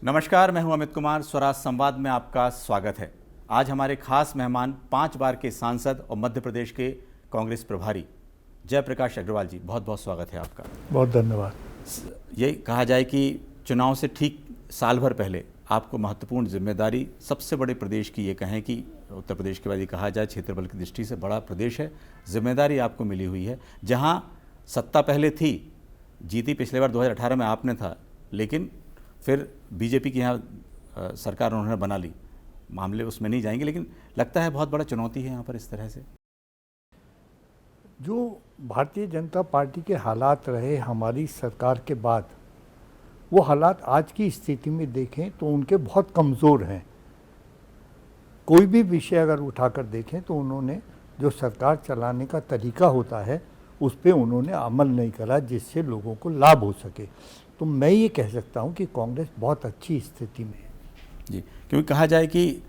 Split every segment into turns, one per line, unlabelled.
नमस्कार, मैं हूं अमित कुमार। स्वराज संवाद में आपका स्वागत है। आज हमारे खास मेहमान 5 बार के सांसद और मध्य प्रदेश के कांग्रेस प्रभारी जयप्रकाश अग्रवाल जी, बहुत बहुत स्वागत है आपका।
बहुत धन्यवाद।
ये कहा जाए कि चुनाव से ठीक साल भर पहले आपको महत्वपूर्ण जिम्मेदारी, सबसे बड़े प्रदेश की, ये कहें कि उत्तर प्रदेश के बाद ये कहा जाए क्षेत्रफल की दृष्टि से बड़ा प्रदेश है, जिम्मेदारी आपको मिली हुई है। जहाँ सत्ता पहले थी, जीती पिछले बार 2018 में आपने था, लेकिन फिर बीजेपी की यहाँ सरकार उन्होंने बना ली। मामले उसमें नहीं जाएंगे, लेकिन लगता है बहुत बड़ा चुनौती है यहाँ पर इस तरह से।
जो भारतीय जनता पार्टी के हालात रहे हमारी सरकार के बाद, वो हालात आज की स्थिति में देखें तो उनके बहुत कमज़ोर हैं। कोई भी विषय अगर उठाकर देखें तो उन्होंने जो सरकार चलाने का तरीका होता है उस पर उन्होंने अमल नहीं करा, जिससे लोगों को लाभ हो सके। तो मैं ये कह सकता हूँ कि कांग्रेस बहुत अच्छी स्थिति में है
जी, क्योंकि कहा जाए कि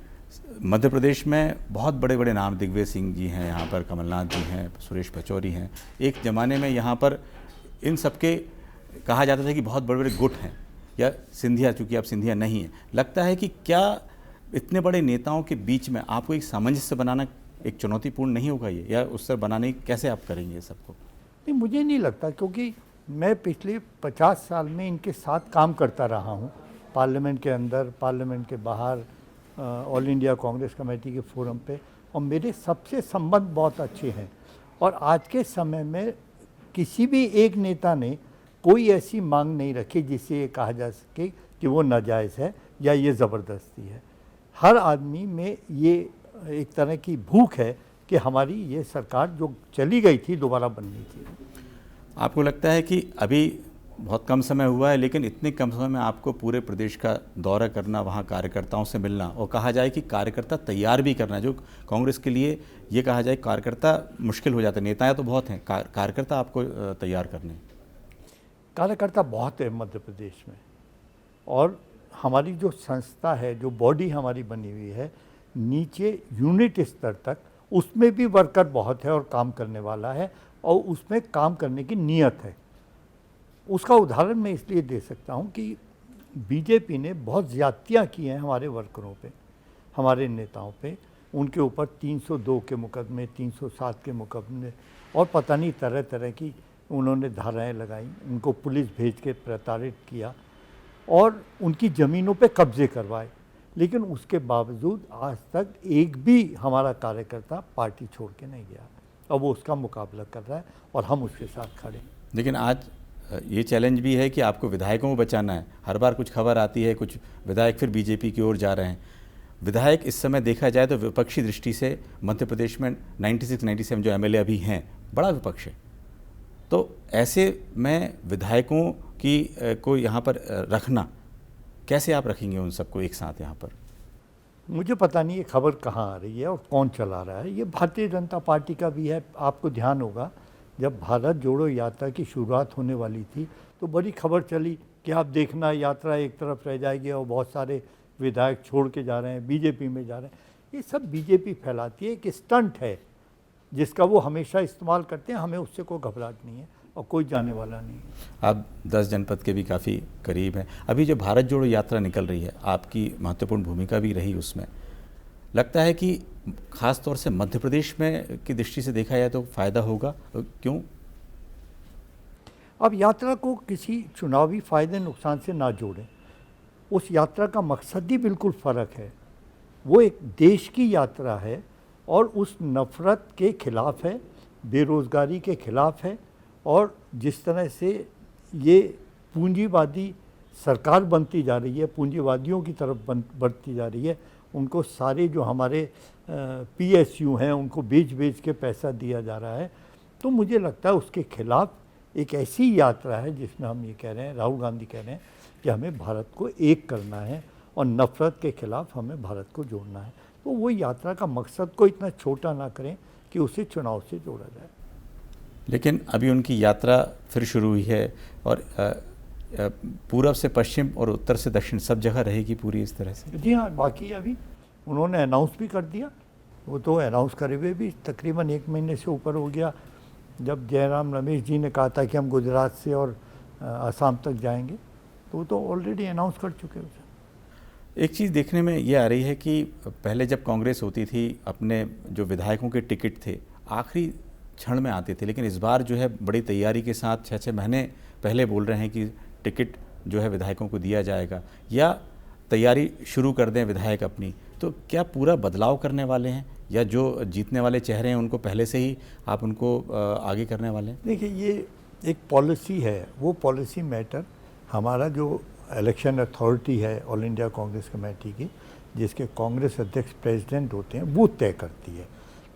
मध्य प्रदेश में बहुत बड़े बड़े नाम, दिग्विजय सिंह जी हैं यहाँ पर, कमलनाथ जी हैं, सुरेश पचौरी हैं। एक ज़माने में यहाँ पर इन सबके कहा जाता था कि बहुत बड़े बड़े गुट हैं, या सिंधिया, चूँकि अब सिंधिया नहीं है। लगता है कि क्या इतने बड़े नेताओं के बीच में आपको एक सामंजस्य बनाना एक चुनौतीपूर्ण नहीं होगा ये, या उससे बनाने कैसे आप करेंगे ये सबको?
नहीं, मुझे नहीं लगता, क्योंकि मैं पिछले 50 साल में इनके साथ काम करता रहा हूँ। पार्लियामेंट के अंदर, पार्लियामेंट के बाहर, ऑल इंडिया कांग्रेस कमेटी के फोरम पे, और मेरे सबसे संबंध बहुत अच्छे हैं। और आज के समय में किसी भी एक नेता ने कोई ऐसी मांग नहीं रखी जिससे ये कहा जा सके कि वो नाजायज़ है या ये ज़बरदस्ती है। हर आदमी में ये एक तरह की भूख है कि हमारी ये सरकार जो चली गई थी दोबारा बननी चाहिए।
आपको लगता है कि अभी बहुत कम समय हुआ है, लेकिन इतने कम समय में आपको पूरे प्रदेश का दौरा करना, वहाँ कार्यकर्ताओं से मिलना, और कहा जाए कि कार्यकर्ता तैयार भी करना, जो कांग्रेस के लिए ये कहा जाए कार्यकर्ता मुश्किल हो जाता है, नेताएं तो बहुत हैं, कार्यकर्ता आपको तैयार करने?
कार्यकर्ता बहुत है मध्य प्रदेश में, और हमारी जो संस्था है, जो बॉडी हमारी बनी हुई है नीचे यूनिट स्तर तक, उसमें भी वर्कर बहुत है और काम करने वाला है, और उसमें काम करने की नीयत है। उसका उदाहरण मैं इसलिए दे सकता हूं कि बीजेपी ने बहुत ज़्यादतियाँ की हैं हमारे वर्करों पे, हमारे नेताओं पे। उनके ऊपर 302 के मुकदमे, 307 के मुकदमे, और पता नहीं तरह तरह की उन्होंने धाराएं लगाई, उनको पुलिस भेज के प्रताड़ित किया और उनकी ज़मीनों पे कब्जे करवाए। लेकिन उसके बावजूद आज तक एक भी हमारा कार्यकर्ता पार्टी छोड़ के नहीं गया, और वो उसका मुकाबला कर रहा है और हम उसके साथ खड़े हैं।
लेकिन आज ये चैलेंज भी है कि आपको विधायकों को बचाना है। हर बार कुछ खबर आती है, कुछ विधायक फिर बीजेपी की ओर जा रहे हैं। विधायक इस समय देखा जाए तो विपक्षी दृष्टि से मध्य प्रदेश में 96-97 जो एमएलए अभी हैं, बड़ा विपक्ष है। तो ऐसे में विधायकों की को यहाँ पर रखना, कैसे आप रखेंगे उन सबको एक साथ यहाँ पर?
मुझे पता नहीं ये खबर कहाँ आ रही है और कौन चला रहा है। ये भारतीय जनता पार्टी का भी है। आपको ध्यान होगा, जब भारत जोड़ो यात्रा की शुरुआत होने वाली थी तो बड़ी खबर चली कि आप देखना यात्रा एक तरफ रह जाएगी और बहुत सारे विधायक छोड़ के जा रहे हैं, बीजेपी में जा रहे हैं। ये सब बीजेपी फैलाती है, एक स्टंट है जिसका वो हमेशा इस्तेमाल करते हैं। हमें उससे कोई घबराहट नहीं है और कोई जाने वाला नहीं है।
आप 10 जनपद के भी काफ़ी करीब हैं। अभी जो भारत जोड़ो यात्रा निकल रही है, आपकी महत्वपूर्ण भूमिका भी रही उसमें। लगता है कि ख़ास तौर से मध्य प्रदेश में की दृष्टि से देखा जाए तो फ़ायदा होगा, क्यों?
अब यात्रा को किसी चुनावी फ़ायदे नुकसान से ना जोड़ें। उस यात्रा का मकसद ही बिल्कुल फ़र्क है। वो एक देश की यात्रा है और उस नफ़रत के ख़िलाफ़ है, बेरोज़गारी के ख़िलाफ़ है, और जिस तरह से ये पूंजीवादी सरकार बनती जा रही है, पूंजीवादियों की तरफ बढ़ती जा रही है, उनको सारे जो हमारे पीएसयू हैं उनको बेच के पैसा दिया जा रहा है। तो मुझे लगता है उसके खिलाफ एक ऐसी यात्रा है जिसमें हम ये कह रहे हैं, राहुल गांधी कह रहे हैं कि हमें भारत को एक करना है और नफ़रत के खिलाफ हमें भारत को जोड़ना है। तो वो यात्रा का मकसद को इतना छोटा ना करें कि उसे चुनाव से जोड़ा जाए।
लेकिन अभी उनकी यात्रा फिर शुरू हुई है, और पूर्व से पश्चिम और उत्तर से दक्षिण सब जगह रहेगी पूरी इस तरह से?
जी हाँ, बाकी अभी उन्होंने अनाउंस भी कर दिया। वो तो अनाउंस करे हुए भी तकरीबन 1 महीने से ऊपर हो गया, जब जयराम रमेश जी ने कहा था कि हम गुजरात से और असम तक जाएंगे, तो वो तो ऑलरेडी अनाउंस कर चुके हैं।
एक चीज़ देखने में ये आ रही है कि पहले जब कांग्रेस होती थी, अपने जो विधायकों के टिकट थे आखिरी क्षण में आते थे, लेकिन इस बार जो है बड़ी तैयारी के साथ 6-6 महीने पहले बोल रहे हैं कि टिकट जो है विधायकों को दिया जाएगा, या तैयारी शुरू कर दें विधायक अपनी। तो क्या पूरा बदलाव करने वाले हैं, या जो जीतने वाले चेहरे हैं उनको पहले से ही आप उनको आगे करने वाले हैं?
देखिए, ये एक पॉलिसी है, वो पॉलिसी मैटर हमारा जो इलेक्शन अथॉरिटी है ऑल इंडिया कांग्रेस कमेटी की, जिसके कांग्रेस अध्यक्ष प्रेसिडेंट होते हैं, वो तय करती है।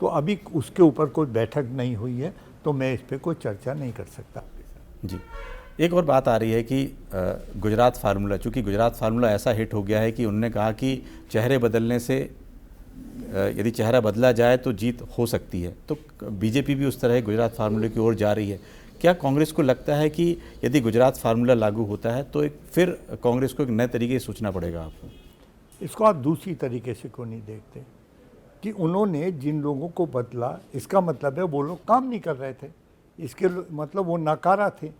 तो अभी उसके ऊपर कोई बैठक नहीं हुई है, तो मैं इस पर कोई चर्चा नहीं कर सकता।
जी, एक और बात आ रही है कि गुजरात फार्मूला, चूँकि गुजरात फार्मूला ऐसा हिट हो गया है कि उन्होंने कहा कि चेहरे बदलने से यदि चेहरा बदला जाए तो जीत हो सकती है। तो बीजेपी भी उस तरह गुजरात फार्मूले की ओर जा रही है। क्या कांग्रेस को लगता है कि यदि गुजरात फार्मूला लागू होता है तो एक फिर कांग्रेस को एक नए तरीके से सोचना पड़ेगा आपको?
इसको आप दूसरी तरीके से क्यों नहीं देखते कि उन्होंने जिन लोगों को बदला, इसका मतलब है वो लोग काम नहीं कर रहे थे, इसके मतलब वो नाकारा थे।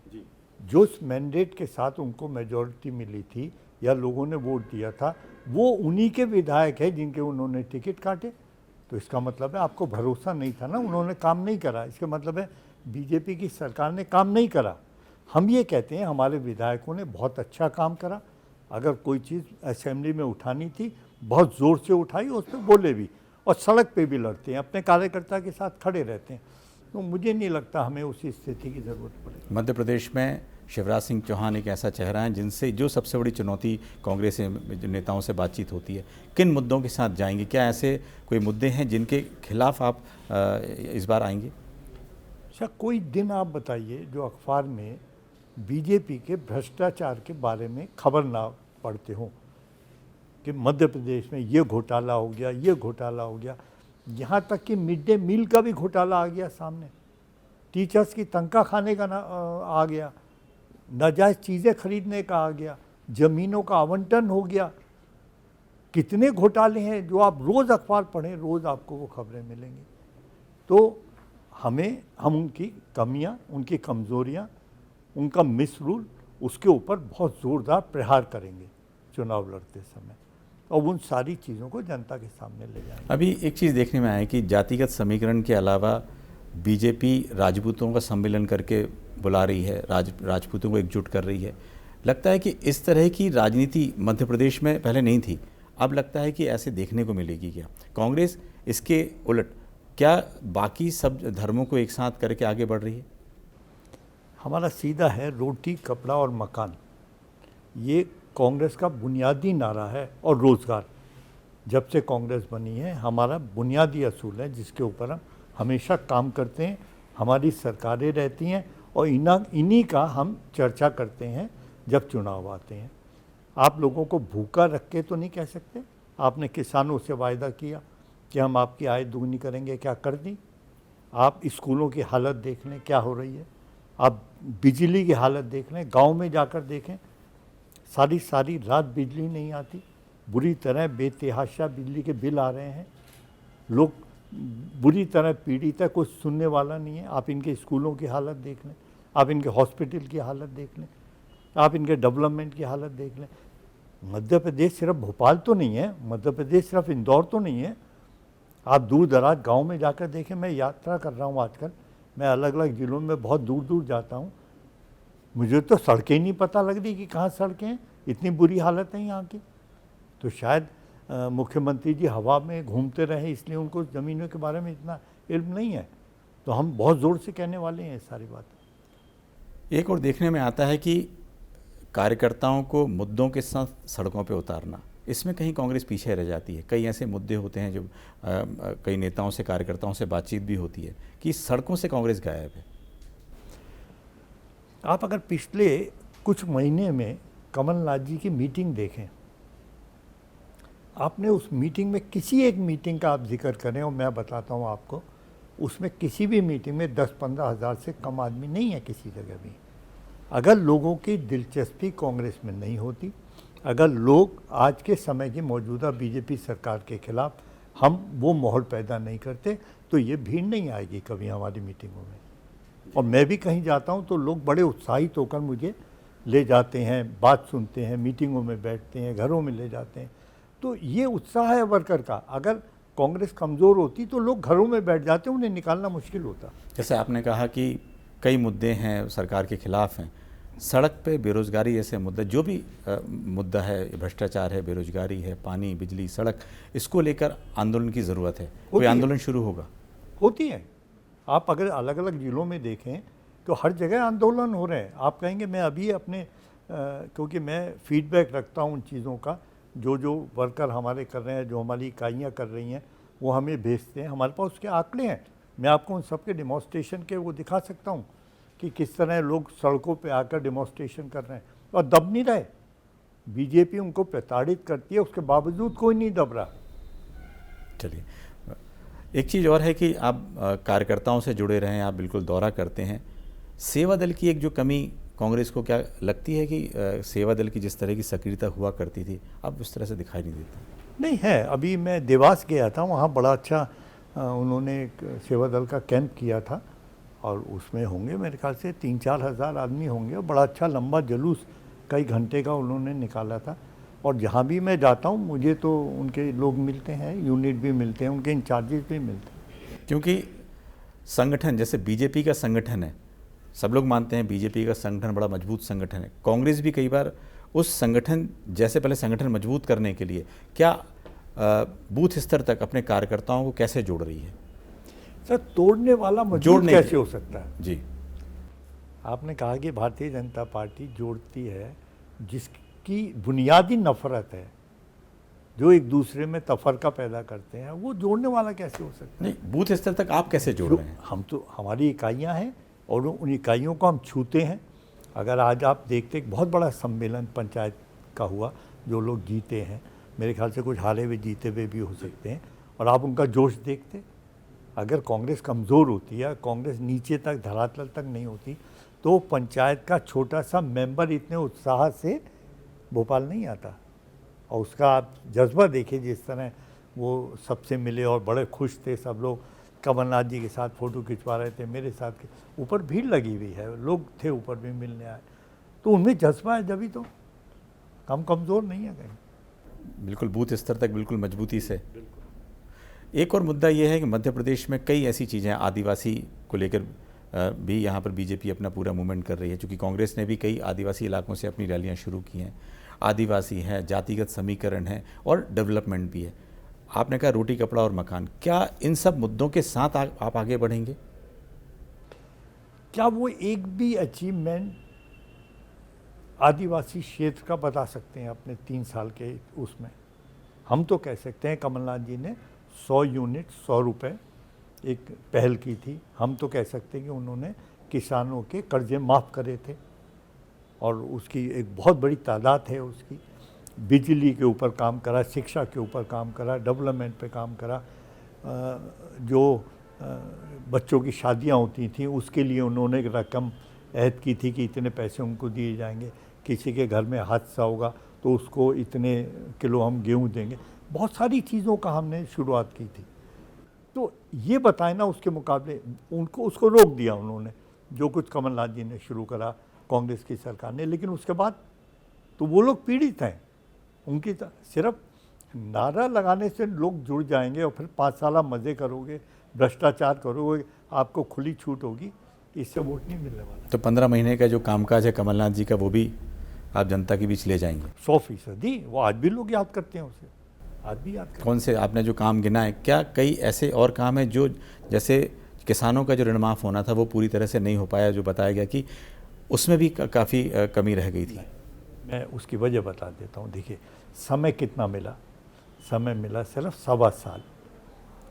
जो मैंडेट के साथ उनको मेजॉरिटी मिली थी या लोगों ने वोट दिया था, वो उन्हीं के विधायक है जिनके उन्होंने टिकट काटे। तो इसका मतलब है आपको भरोसा नहीं था ना, उन्होंने काम नहीं करा। इसका मतलब है बीजेपी की सरकार ने काम नहीं करा। हम ये कहते हैं हमारे विधायकों ने बहुत अच्छा काम करा। अगर कोई चीज़ असेंबली में उठानी थी, बहुत ज़ोर से उठाई, उस पर बोले भी, और सड़क पे भी लड़ते हैं, अपने कार्यकर्ता के साथ खड़े रहते हैं। तो मुझे नहीं लगता हमें उसी स्थिति की ज़रूरत पड़ेगी।
मध्य प्रदेश में शिवराज सिंह चौहान एक ऐसा चेहरा है जिनसे जो सबसे बड़ी चुनौती कांग्रेस नेताओं से बातचीत होती है। किन मुद्दों के साथ जाएंगे? क्या ऐसे कोई मुद्दे हैं जिनके खिलाफ आप इस बार आएंगे?
अच्छा, कोई दिन आप बताइए जो अखबार में बीजेपी के भ्रष्टाचार के बारे में खबर ना पढ़ते हो कि मध्य प्रदेश में ये घोटाला हो गया, ये घोटाला हो गया। यहाँ तक कि मिड डे मील का भी घोटाला आ गया सामने, टीचर्स की तनख्वाह खाने का आ गया, नाजायज़ चीज़ें खरीदने का आ गया, ज़मीनों का आवंटन हो गया। कितने घोटाले हैं जो आप रोज़ अखबार पढ़ें, रोज़ आपको वो खबरें मिलेंगी। तो हम उनकी कमियां, उनकी कमज़ोरियां, उनका मिसरूल, उसके ऊपर बहुत ज़ोरदार प्रहार करेंगे चुनाव लड़ते समय, और उन सारी चीज़ों को जनता के सामने ले जाएंगे।
अभी एक चीज़ देखने में आया कि जातिगत समीकरण के अलावा बीजेपी राजपूतों का सम्मेलन करके बुला रही है, राजपूतों को एकजुट कर रही है। लगता है कि इस तरह की राजनीति मध्य प्रदेश में पहले नहीं थी, अब लगता है कि ऐसे देखने को मिलेगी। क्या कांग्रेस इसके उलट क्या बाकी सब धर्मों को एक साथ करके आगे बढ़ रही है?
हमारा सीधा है रोटी, कपड़ा और मकान, ये कांग्रेस का बुनियादी नारा है। और रोज़गार, जब से कांग्रेस बनी है हमारा बुनियादी असूल है, जिसके ऊपर हम हमेशा काम करते हैं। हमारी सरकारें रहती हैं और इन्हीं का हम चर्चा करते हैं जब चुनाव आते हैं। आप लोगों को भूखा रख के तो नहीं कह सकते। आपने किसानों से वायदा किया कि हम आपकी आय दोगुनी करेंगे, क्या कर दी? आप स्कूलों की हालत देख लें क्या हो रही है, आप बिजली की हालत देख लें, गांव में जाकर देखें, सारी रात बिजली नहीं आती, बुरी तरह बेतहाशा बिजली के बिल आ रहे हैं, लोग बुरी तरह पीड़ित है, कोई सुनने वाला नहीं है। आप इनके स्कूलों की हालत देख लें, आप इनके हॉस्पिटल की हालत देख लें, आप इनके डेवलपमेंट की हालत देख लें। मध्य प्रदेश सिर्फ भोपाल तो नहीं है, मध्य प्रदेश सिर्फ इंदौर तो नहीं है। आप दूर दराज गांव में जाकर देखें। मैं यात्रा कर रहा हूं आजकल, मैं अलग अलग ज़िलों में बहुत दूर दूर जाता हूं, मुझे तो सड़कें ही नहीं पता लग रही कि कहाँ सड़कें हैं, इतनी बुरी हालत है यहाँ की। तो शायद मुख्यमंत्री जी हवा में घूमते रहे, इसलिए उनको ज़मीनों के बारे में इतना इल्म नहीं है। तो हम बहुत ज़ोर से कहने वाले हैं सारी बातें।
एक और देखने में आता है कि कार्यकर्ताओं को मुद्दों के साथ सड़कों पे उतारना, इसमें कहीं कांग्रेस पीछे रह जाती है। कई ऐसे मुद्दे होते हैं जो कई नेताओं से, कार्यकर्ताओं से बातचीत भी होती है कि सड़कों से कांग्रेस गायब है।
आप अगर पिछले कुछ महीने में कमलनाथ जी की मीटिंग देखें, आपने उस मीटिंग में किसी एक मीटिंग का आप जिक्र करें और मैं बताता हूँ आपको, उसमें किसी भी मीटिंग में 10-15 हज़ार से कम आदमी नहीं है किसी जगह भी। अगर लोगों की दिलचस्पी कांग्रेस में नहीं होती, अगर लोग आज के समय की मौजूदा बीजेपी सरकार के खिलाफ हम वो माहौल पैदा नहीं करते, तो ये भीड़ नहीं आएगी कभी हमारी मीटिंगों में। और मैं भी कहीं जाता हूँ तो लोग बड़े उत्साहित होकर मुझे ले जाते हैं, बात सुनते हैं, मीटिंगों में बैठते हैं, घरों में ले जाते हैं। तो ये उत्साह है वर्कर का। अगर कांग्रेस कमज़ोर होती तो लोग घरों में बैठ जाते, उन्हें निकालना मुश्किल होता।
जैसे आपने कहा कि कई मुद्दे हैं सरकार के खिलाफ हैं, सड़क पे बेरोजगारी जैसे मुद्दा, जो भी मुद्दा है, भ्रष्टाचार है, बेरोजगारी है, पानी, बिजली, सड़क, इसको लेकर आंदोलन की ज़रूरत है। कोई आंदोलन शुरू होगा?
होती है। आप अगर अलग अलग ज़िलों में देखें तो हर जगह आंदोलन हो रहे हैं। आप कहेंगे मैं अभी अपने क्योंकि मैं फीडबैक रखता हूँ उन चीज़ों का, जो जो वर्कर हमारे कर रहे हैं, जो हमारी इकाइयाँ कर रही हैं, वो हमें भेजते हैं। हमारे पास उसके आंकड़े हैं, मैं आपको उन सबके डेमोन्स्ट्रेशन के वो दिखा सकता हूँ कि किस तरह लोग सड़कों पे आकर डेमोन्स्ट्रेशन कर रहे हैं और दब नहीं रहे। बीजेपी उनको प्रताड़ित करती है, उसके बावजूद कोई नहीं दब रहा।
चलिए, एक चीज़ और है कि आप कार्यकर्ताओं से जुड़े रहें, आप बिल्कुल दौरा करते हैं। सेवा दल की एक जो कमी कांग्रेस को क्या लगती है कि सेवा दल की जिस तरह की सक्रियता हुआ करती थी, अब उस तरह से दिखाई नहीं देता?
नहीं है। अभी मैं देवास गया था, वहाँ बड़ा अच्छा उन्होंने एक सेवा दल का कैंप किया था और उसमें होंगे मेरे ख्याल से 3-4 हज़ार आदमी होंगे और बड़ा अच्छा लंबा जुलूस कई घंटे का उन्होंने निकाला था। और जहाँ भी मैं जाता हूँ मुझे तो उनके लोग मिलते हैं, यूनिट भी मिलते हैं, उनके इंचार्जेस भी मिलते हैं।
क्योंकि संगठन जैसे बीजेपी का संगठन है, सब लोग मानते हैं बीजेपी का संगठन बड़ा मजबूत संगठन है। कांग्रेस भी कई बार उस संगठन जैसे पहले संगठन मजबूत करने के लिए क्या बूथ स्तर तक अपने कार्यकर्ताओं को कैसे जोड़ रही है?
सर, तोड़ने वाला मजबूत कैसे हो सकता है?
जी,
आपने कहा कि भारतीय जनता पार्टी जोड़ती है जिसकी बुनियादी नफरत है, जो एक दूसरे में तफरका पैदा करते हैं, वो जोड़ने वाला कैसे हो सकता है?
नहीं, बूथ स्तर तक आप कैसे जोड़ रहे हैं?
हम तो, हमारी इकाइयाँ हैं और उन इकाइयों को हम छूते हैं। अगर आज आप देखते एक बहुत बड़ा सम्मेलन पंचायत का हुआ, जो लोग जीते हैं, मेरे ख्याल से कुछ हारे हुए जीते हुए भी हो सकते हैं, और आप उनका जोश देखते। अगर कांग्रेस कमज़ोर होती है, कांग्रेस नीचे तक धरातल तक नहीं होती, तो पंचायत का छोटा सा मेंबर इतने उत्साह से भोपाल नहीं आता। और उसका आप जज्बा देखिए, जिस तरह वो सबसे मिले और बड़े खुश थे सब लोग, कमलनाथ जी के साथ फ़ोटो खिंचवा रहे थे, मेरे साथ के ऊपर भीड़ लगी हुई है, लोग थे ऊपर भी मिलने आए, तो उनमें जज्बा है, जब ही तो हम कमज़ोर नहीं है कहीं।
बिल्कुल बूथ स्तर तक बिल्कुल मजबूती से। एक और मुद्दा ये है कि मध्य प्रदेश में कई ऐसी चीज़ें, आदिवासी को लेकर भी यहाँ पर बीजेपी अपना पूरा मूवमेंट कर रही है, क्योंकि कांग्रेस ने भी कई आदिवासी इलाकों से अपनी रैलियाँ शुरू की हैं। आदिवासी हैं, जातिगत समीकरण है और डेवलपमेंट भी है। आपने कहा रोटी, कपड़ा और मकान, क्या इन सब मुद्दों के साथ आप आगे बढ़ेंगे?
क्या वो एक भी अचीवमेंट आदिवासी क्षेत्र का बता सकते हैं अपने 3 साल के उसमें? हम तो कह सकते हैं कमलनाथ जी ने 100 यूनिट 100 रुपये एक पहल की थी। हम तो कह सकते हैं कि उन्होंने किसानों के कर्जे माफ़ करे थे और उसकी एक बहुत बड़ी तादाद है उसकी। बिजली के ऊपर काम करा, शिक्षा के ऊपर काम करा, डेवलपमेंट पे काम करा। जो बच्चों की शादियां होती थी उसके लिए उन्होंने एक रकम ऐद की थी कि इतने पैसे उनको दिए जाएंगे। किसी के घर में हादसा होगा तो उसको इतने किलो हम गेहूं देंगे। बहुत सारी चीज़ों का हमने शुरुआत की थी। तो ये बताएं ना, उसके मुकाबले उनको उसको रोक दिया उन्होंने, जो कुछ कमलनाथ जी ने शुरू करा कांग्रेस की सरकार ने। लेकिन उसके बाद तो वो लोग पीड़ित हैं। उनकी सिर्फ नारा लगाने से लोग जुड़ जाएंगे और फिर 5 साल मज़े करोगे, भ्रष्टाचार करोगे, आपको खुली छूट होगी, इससे वोट नहीं मिलने वाला।
तो 15 महीने का जो कामकाज है कमलनाथ जी का, वो भी आप जनता के बीच ले जाएंगे?
100%। वो आज भी लोग याद करते हैं उसे, आज भी याद करते हैं।
कौन से आपने जो काम गिना है, क्या कई ऐसे और काम हैं जो, जैसे किसानों का जो ऋण माफ़ होना था वो पूरी तरह से नहीं हो पाया, जो बताया गया कि उसमें भी काफ़ी कमी रह गई थी?
मैं उसकी वजह बता देता हूँ। देखिए, समय कितना मिला? समय मिला सिर्फ 1.25 साल।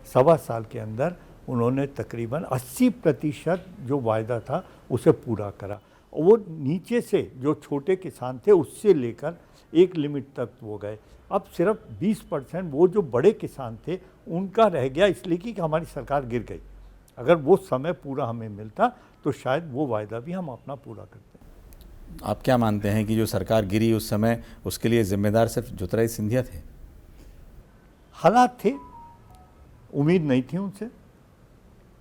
1.25 साल के अंदर उन्होंने तकरीबन 80% जो वायदा था उसे पूरा करा। और वो नीचे से जो छोटे किसान थे उससे लेकर एक लिमिट तक वो गए। अब सिर्फ 20% वो जो बड़े किसान थे उनका रह गया, इसलिए कि हमारी सरकार गिर गई। अगर वो समय पूरा हमें मिलता तो शायद वो वायदा भी हम अपना पूरा करते।
आप क्या मानते हैं कि जो सरकार गिरी उस समय, उसके लिए जिम्मेदार सिर्फ ज्योतिरादित्य सिंधिया थे?
हालात थे, उम्मीद नहीं थी उनसे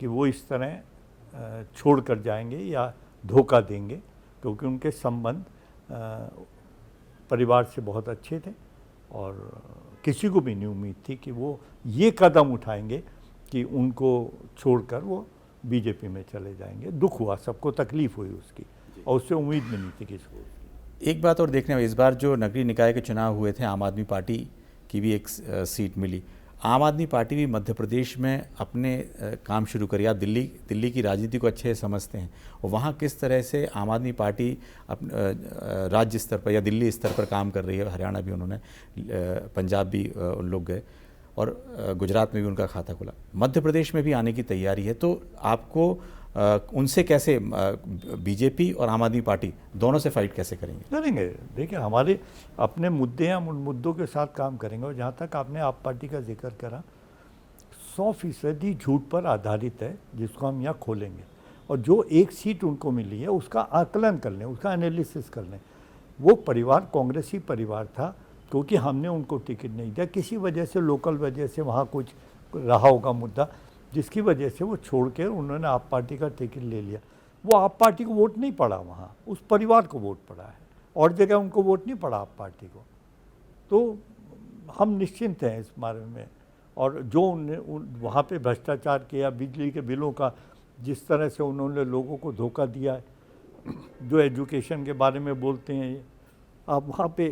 कि वो इस तरह छोड़ कर जाएंगे या धोखा देंगे, क्योंकि उनके संबंध परिवार से बहुत अच्छे थे और किसी को भी नहीं उम्मीद थी कि वो ये कदम उठाएंगे कि उनको छोड़कर वो बीजेपी में चले जाएंगे। दुख हुआ, सबको तकलीफ हुई उसकी, और उससे उम्मीद भी नहीं थी किसी को।
एक बात और देखने में, इस बार जो नगरीय निकाय के चुनाव हुए थे, आम आदमी पार्टी की भी एक सीट मिली। आम आदमी पार्टी भी मध्य प्रदेश में अपने काम शुरू करी। आप दिल्ली की राजनीति को अच्छे समझते हैं, और वहाँ किस तरह से आम आदमी पार्टी राज्य स्तर पर या दिल्ली स्तर पर काम कर रही है। हरियाणा भी उन्होंने, पंजाब भी उन लोग गए, और गुजरात में भी उनका खाता खुला। मध्य प्रदेश में भी आने की तैयारी है, तो आपको उनसे कैसे, बीजेपी और आम आदमी पार्टी दोनों से फाइट कैसे करेंगे?
देखिए, हमारे अपने मुद्दे हैं, हम उन मुद्दों के साथ काम करेंगे। और जहाँ तक आपने आप पार्टी का जिक्र करा, 100% झूठ पर आधारित है, जिसको हम यहाँ खोलेंगे। और जो एक सीट उनको मिली है उसका आकलन कर लें, उसका एनालिसिस कर लें। वो परिवार कांग्रेसी परिवार था, क्योंकि हमने उनको टिकट नहीं दिया, किसी वजह से, लोकल वजह से वहाँ कुछ रहा होगा मुद्दा, जिसकी वजह से वो छोड़ के उन्होंने आप पार्टी का टिकट ले लिया। वो आप पार्टी को वोट नहीं पड़ा, वहाँ उस परिवार को वोट पड़ा है, और जगह उनको वोट नहीं पड़ा आप पार्टी को। तो हम निश्चिंत हैं इस बारे में। और जो वहाँ पे भ्रष्टाचार किया, बिजली के बिलों का जिस तरह से उन्होंने लोगों को धोखा दिया है, जो एजुकेशन के बारे में बोलते हैं, आप वहाँ पे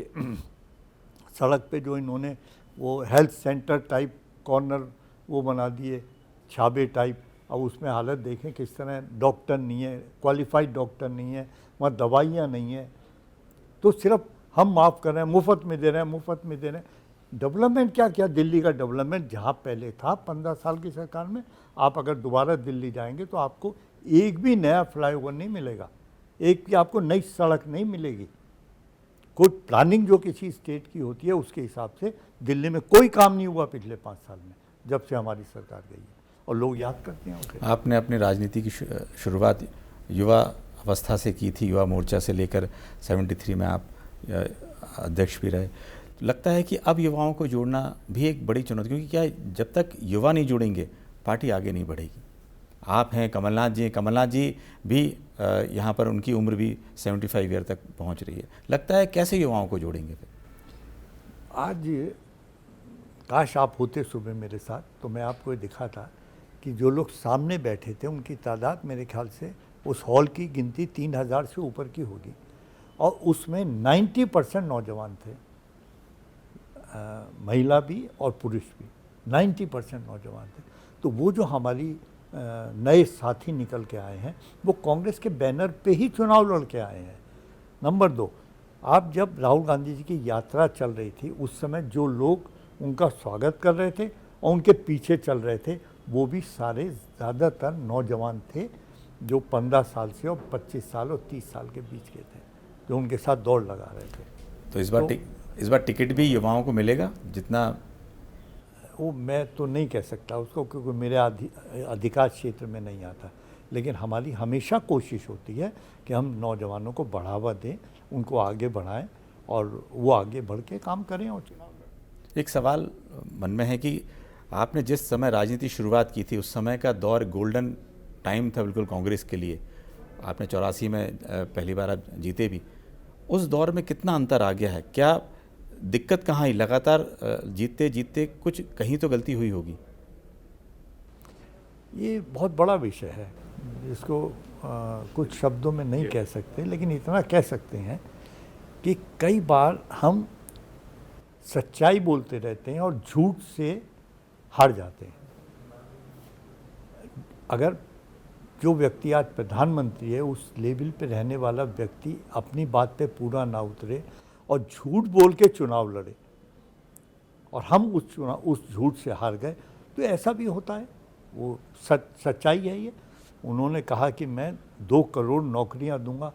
सड़क पे जो इन्होंने वो हेल्थ सेंटर टाइप कॉर्नर वो बना दिए, छाबे टाइप। अब उसमें हालत देखें किस तरह, डॉक्टर नहीं है, क्वालिफाइड डॉक्टर नहीं है, वहाँ दवाइयाँ नहीं है। तो सिर्फ हम माफ़ कर रहे हैं, मुफ्त में दे रहे हैं, मुफ्त में दे रहे हैं। डेवलपमेंट क्या क्या, दिल्ली का डेवलपमेंट जहाँ पहले था 15 साल की सरकार में, आप अगर दोबारा दिल्ली जाएंगे तो आपको एक भी नया फ्लाईओवर नहीं मिलेगा, एक भी आपको नई सड़क नहीं मिलेगी। कोई प्लानिंग जो किसी स्टेट की होती है उसके हिसाब से दिल्ली में कोई काम नहीं हुआ पिछले 5 साल में, जब से हमारी सरकार गई है, और लोग याद करते हैं उसे।
आपने अपनी राजनीति की शुरुआत युवा अवस्था से की थी, युवा मोर्चा से लेकर 73 में आप अध्यक्ष भी रहे। लगता है कि अब युवाओं को जोड़ना भी एक बड़ी चुनौती, क्योंकि क्या जब तक युवा नहीं जुड़ेंगे पार्टी आगे नहीं बढ़ेगी। आप हैं, कमलनाथ जी हैं, कमलनाथ जी भी यहाँ पर उनकी उम्र भी 75 ईयर तक पहुँच रही है। लगता है कैसे युवाओं को जोड़ेंगे फिर?
आज काश आप होते सुबह मेरे साथ, तो मैं आपको ये दिखाता कि जो लोग सामने बैठे थे उनकी तादाद मेरे ख्याल से उस हॉल की गिनती 3000 से ऊपर की होगी, और उसमें 90% नौजवान थे, महिला भी और पुरुष भी, 90% नौजवान थे। तो वो जो हमारी नए साथी निकल के आए हैं, वो कांग्रेस के बैनर पे ही चुनाव लड़ के आए हैं। नंबर 2, आप जब राहुल गांधी जी की यात्रा चल रही थी, उस समय जो लोग उनका स्वागत कर रहे थे और उनके पीछे चल रहे थे, वो भी सारे ज़्यादातर नौजवान थे, जो 15 साल से और 25 साल और 30 साल के बीच के थे, जो उनके साथ दौड़ लगा रहे थे।
तो इस बार टिकट भी युवाओं को मिलेगा जितना?
वो मैं तो नहीं कह सकता उसको, क्योंकि मेरे अधिकार क्षेत्र में नहीं आता। लेकिन हमारी हमेशा कोशिश होती है कि हम नौजवानों को बढ़ावा दें, उनको आगे बढ़ाएं, और वो आगे बढ़ के काम करें और चुनाव लड़ें।
एक सवाल मन में है कि आपने जिस समय राजनीति शुरुआत की थी, उस समय का दौर गोल्डन टाइम था बिल्कुल कांग्रेस के लिए। आपने 84 में पहली बार आप जीते भी। उस दौर में कितना अंतर आ गया है? क्या दिक्कत कहाँ आई? लगातार जीतते जीतते कुछ कहीं तो गलती हुई होगी।
ये बहुत बड़ा विषय है, जिसको कुछ शब्दों में नहीं कह सकते, लेकिन इतना कह सकते हैं कि कई बार हम सच्चाई बोलते रहते हैं और झूठ से हार जाते हैं। अगर जो व्यक्ति आज प्रधानमंत्री है, उस लेवल पे रहने वाला व्यक्ति अपनी बात पे पूरा ना उतरे और झूठ बोल के चुनाव लड़े, और हम उस झूठ से हार गए, तो ऐसा भी होता है। वो सच्चाई है ये। उन्होंने कहा कि मैं 2 करोड़ नौकरियां दूंगा।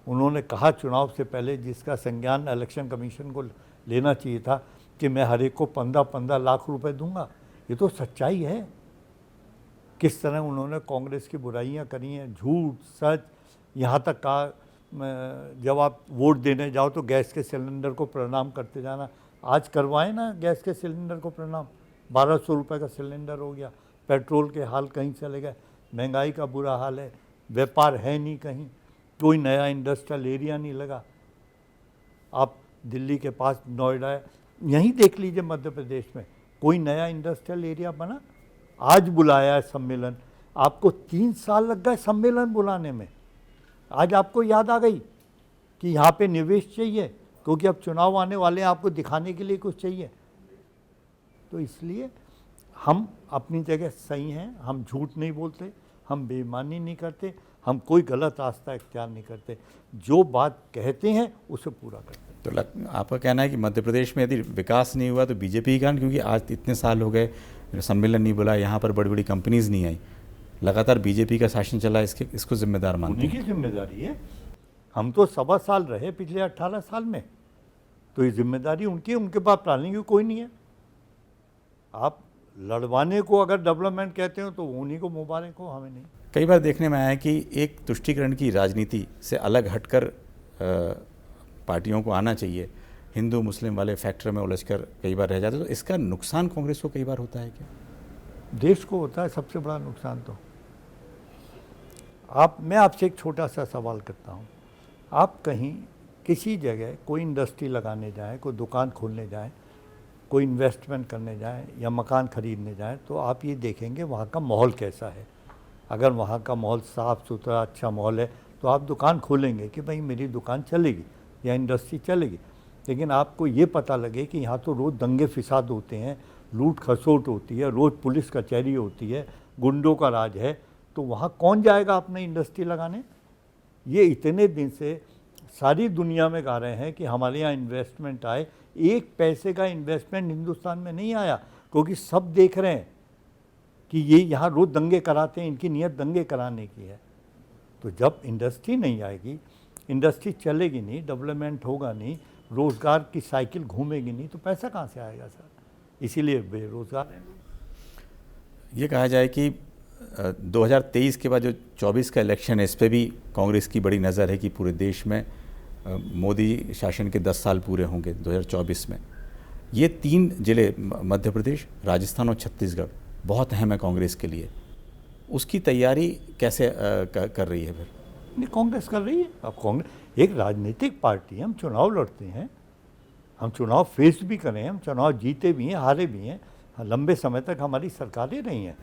उन्होंने कहा चुनाव से पहले, जिसका संज्ञान इलेक्शन कमीशन को लेना चाहिए था, कि मैं हर एक को 15-15 लाख रुपए दूंगा। ये तो सच्चाई है। किस तरह उन्होंने कांग्रेस की बुराइयां करी हैं, झूठ सच, यहाँ तक कहा जब आप वोट देने जाओ तो गैस के सिलेंडर को प्रणाम करते जाना। आज करवाएं ना गैस के सिलेंडर को प्रणाम, 1200 रुपये का सिलेंडर हो गया। पेट्रोल के हाल कहीं चले गए, महंगाई का बुरा हाल है, व्यापार है नहीं कहीं, कोई नया इंडस्ट्रियल एरिया नहीं लगा। आप दिल्ली के पास नोएडा है, यहीं देख लीजिए मध्य प्रदेश में कोई नया इंडस्ट्रियल एरिया बना, आज बुलाया है सम्मेलन, आपको 3 साल लग गए सम्मेलन बुलाने में, आज आपको याद आ गई कि यहाँ पे निवेश चाहिए, क्योंकि अब चुनाव आने वाले हैं, आपको दिखाने के लिए कुछ चाहिए। तो इसलिए हम अपनी जगह सही हैं, हम झूठ नहीं बोलते, हम बेईमानी नहीं करते, हम कोई गलत रास्ता इख्तियार नहीं करते, जो बात कहते हैं उसे पूरा करते हैं।
तो आपका कहना है कि मध्य प्रदेश में यदि विकास नहीं हुआ तो बीजेपी के कारण, क्योंकि आज इतने साल हो गए सम्मेलन नहीं बोला, यहाँ पर बड़ी बड़ी कंपनीज नहीं आई, लगातार बीजेपी का शासन चला, इसको जिम्मेदार मानते
उन्हीं की जिम्मेदारी है। हम तो 1.25 साल रहे पिछले 18 साल में, तो ये जिम्मेदारी उनकी है, उनके पास प्लानिंग भी कोई नहीं है। आप लड़वाने को अगर डेवलपमेंट कहते हो तो उन्हीं को मुबारक हो, हमें नहीं।
कई बार देखने में आया है कि एक तुष्टीकरण की राजनीति से अलग हटकर पार्टियों को आना चाहिए, हिंदू मुस्लिम वाले फैक्टर में उलझकर कई बार रह जाते, तो इसका नुकसान कांग्रेस को कई बार होता है क्या?
देश को होता है सबसे बड़ा नुकसान। तो मैं आपसे एक छोटा सा सवाल करता हूँ, आप कहीं किसी जगह कोई इंडस्ट्री लगाने जाएं, कोई दुकान खोलने जाएं, कोई इन्वेस्टमेंट करने जाएं या मकान खरीदने जाएं, तो आप ये देखेंगे वहाँ का माहौल कैसा है। अगर वहाँ का माहौल साफ़ सुथरा अच्छा माहौल है तो आप दुकान खोलेंगे कि भाई मेरी दुकान चलेगी या इंडस्ट्री चलेगी। लेकिन आपको ये पता लगे कि यहाँ तो रोज़ दंगे फिसाद होते हैं, लूट खसोट होती है, रोज़ पुलिस कचहरी होती है, गुंडों का राज है, तो वहाँ कौन जाएगा अपनी इंडस्ट्री लगाने? ये इतने दिन से सारी दुनिया में गा रहे हैं कि हमारे यहाँ इन्वेस्टमेंट आए, 1 पैसे का इन्वेस्टमेंट हिंदुस्तान में नहीं आया, क्योंकि सब देख रहे हैं कि ये यहाँ रोज़ दंगे कराते हैं, इनकी नीयत दंगे कराने की है। तो जब इंडस्ट्री नहीं आएगी, इंडस्ट्री चलेगी नहीं, डेवलपमेंट होगा नहीं, रोज़गार की साइकिल घूमेगी नहीं, तो पैसा कहाँ से आएगा सर? इसीलिए बेरोज़गार हैं।
ये कहा जाए कि 2023 के बाद जो 24 का इलेक्शन है, इस पे भी कांग्रेस की बड़ी नज़र है कि पूरे देश में मोदी शासन के 10 साल पूरे होंगे 2024 में। ये 3 जिले मध्य प्रदेश, राजस्थान और छत्तीसगढ़ बहुत अहम है कांग्रेस के लिए, उसकी तैयारी कैसे कर रही है फिर?
नहीं, कांग्रेस कर रही है। अब कांग्रेस एक राजनीतिक पार्टी है, हम चुनाव लड़ते हैं, हम चुनाव फेस भी करें, हम चुनाव जीते भी हैं, हारे भी हैं, लंबे समय तक हमारी सरकारें रही हैं।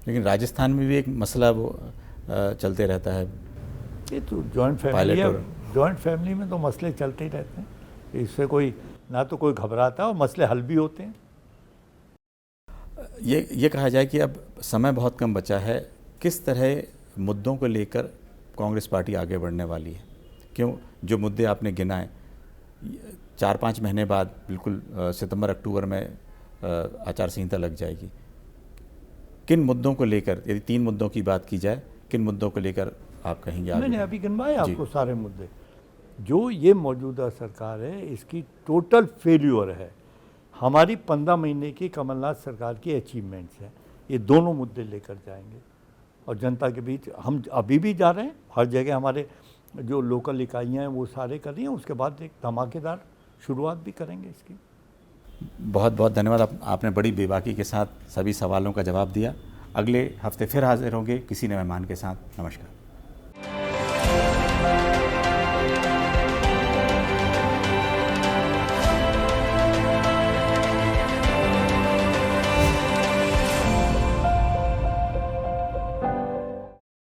लेकिन राजस्थान में भी एक मसला वो चलते रहता है।
ये तो जॉइंट फैमिली है, जॉइंट फैमिली में तो मसले चलते ही रहते हैं, इससे कोई ना तो कोई घबराता है और मसले हल भी होते हैं।
ये कहा जाए कि अब समय बहुत कम बचा है, किस तरह मुद्दों को लेकर कांग्रेस पार्टी आगे बढ़ने वाली है? क्यों, जो मुद्दे आपने गिनाए 4-5 महीने बाद बिल्कुल सितंबर अक्टूबर में आचार संहिता लग जाएगी, किन मुद्दों को लेकर, यदि 3 मुद्दों की बात की जाए, किन मुद्दों को लेकर आप कहेंगे?
मैंने अभी गिनवाए आपको सारे मुद्दे। जो ये मौजूदा सरकार है इसकी टोटल फेल्यूर है। हमारी 15 महीने की कमलनाथ सरकार की अचीवमेंट्स हैं, ये दोनों मुद्दे लेकर जाएंगे और जनता के बीच हम अभी भी जा रहे हैं। हर जगह हमारे जो लोकल इकाइयाँ हैं वो सारे कर रही हैं, उसके बाद एक धमाकेदार शुरुआत भी करेंगे इसकी।
बहुत बहुत धन्यवाद, आपने बड़ी बेबाकी के साथ सभी सवालों का जवाब दिया। अगले हफ्ते फिर हाजिर होंगे किसी नए मेहमान के साथ। नमस्कार।